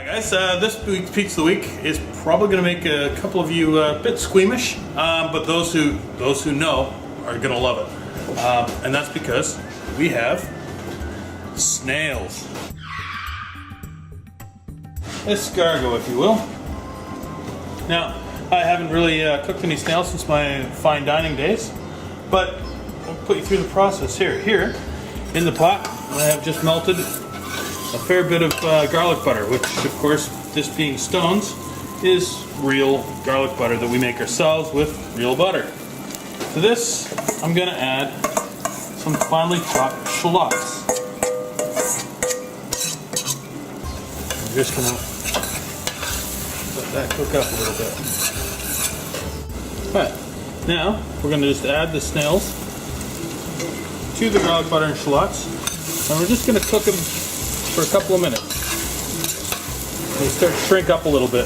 Guys, this week's Pizza of the Week is probably going to make a couple of you a bit squeamish, but those who know are going to love it. And that's because we have snails. Escargot, if you will. Now, I haven't really cooked any snails since my fine dining days, but I'll put you through the process here. Here, in the pot, I have just melted a fair bit of garlic butter, which of course, this being Stones, is real garlic butter that we make ourselves with real butter. To this, I'm going to add some finely chopped shallots. I'm just going to let that cook up a little bit. But now, we're going to just add the snails to the garlic butter and shallots, and we're just going to cook them for a couple of minutes. They start to shrink up a little bit.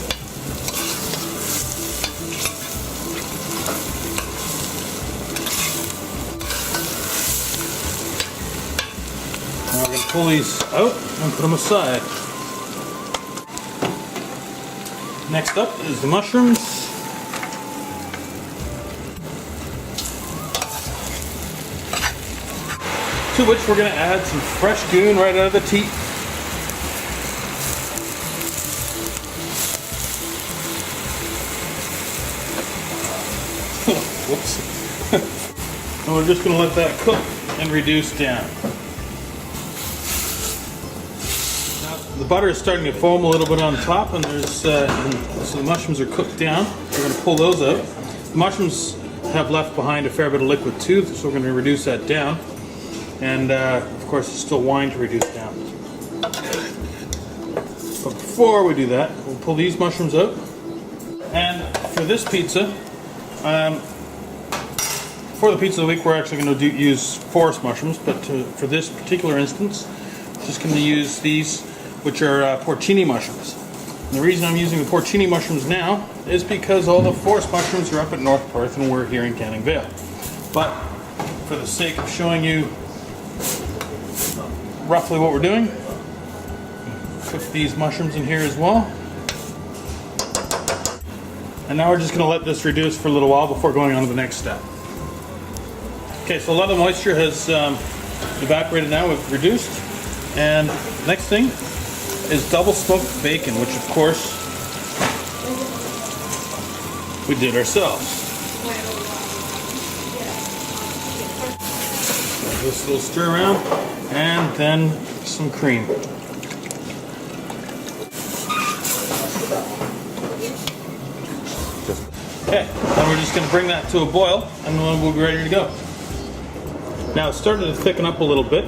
Now we're going to pull these out and put them aside. Next up is the mushrooms. To which we're going to add some fresh goon right out of the teat. Whoops. And we're just going to let that cook and reduce down. Now, the butter is starting to foam a little bit on top, and there's so the mushrooms are cooked down. We're going to pull those out. The mushrooms have left behind a fair bit of liquid too, so we're going to reduce that down. And of course, there's still wine to reduce down. But before we do that, we'll pull these mushrooms out. And for this pizza, for the Pizza of the Week, we're actually going to use forest mushrooms, but for this particular instance, I'm just going to use these, which are porcini mushrooms. And the reason I'm using the porcini mushrooms now is because all the forest mushrooms are up at North Perth and we're here in Canning Vale. But for the sake of showing you roughly what we're doing, cook these mushrooms in here as well. And now we're just going to let this reduce for a little while before going on to the next step. Okay, so a lot of the moisture has evaporated now, we've reduced. And the next thing is double smoked bacon, which of course we did ourselves. This little stir around, and then some cream. Okay, then we're just going to bring that to a boil, and then we'll be ready to go. Now it's starting to thicken up a little bit,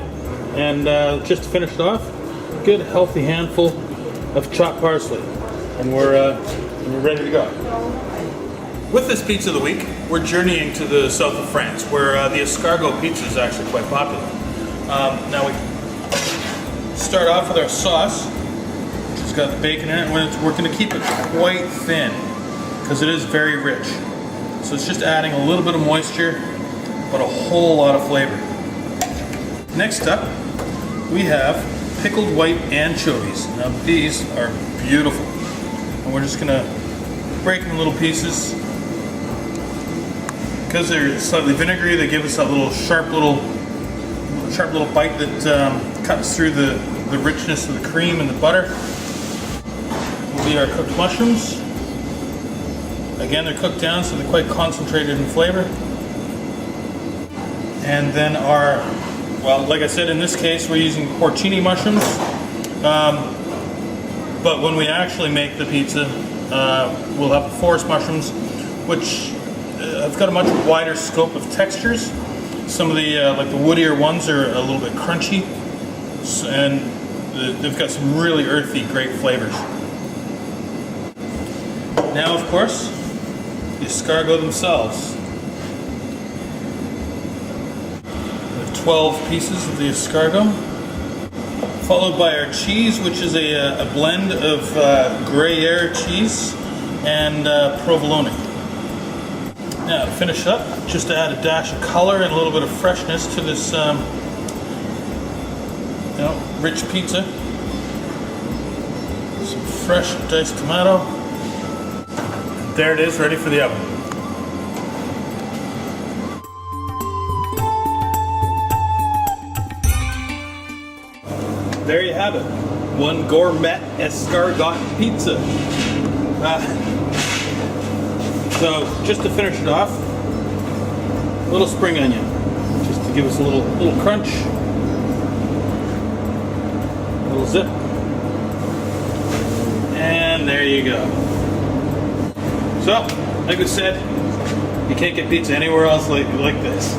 and just to finish it off, a good healthy handful of chopped parsley, and we're ready to go. With this Pizza of the Week, we're journeying to the south of France, where the escargot pizza is actually quite popular. Now we start off with our sauce, which has got the bacon in it. We're going to keep it quite thin, because it is very rich. So it's just adding a little bit of moisture, but a whole lot of flavor. Next up, we have pickled white anchovies. Now these are beautiful. And we're just gonna break them in little pieces. Because they're slightly vinegary, they give us that little sharp little bite that cuts through the richness of the cream and the butter. Will be our cooked mushrooms. Again, they're cooked down, so they're quite concentrated in flavor. And then our, well, like I said, in this case, we're using porcini mushrooms. But when we actually make the pizza, we'll have the forest mushrooms, which have got a much wider scope of textures. Some of the, like the woodier ones are a little bit crunchy, and they've got some really earthy, great flavors. Now, of course, the escargot themselves. 12 pieces of the escargot, followed by our cheese, which is a blend of Gruyere cheese and provolone. Now to finish up, just to add a dash of color and a little bit of freshness to this rich pizza. some fresh diced tomato. There it is, ready for the oven. There you have it. One gourmet escargot pizza. So just to finish it off, a little spring onion, just to give us a little crunch, a little zip, and there you go. So, like I said, you can't get pizza anywhere else like this.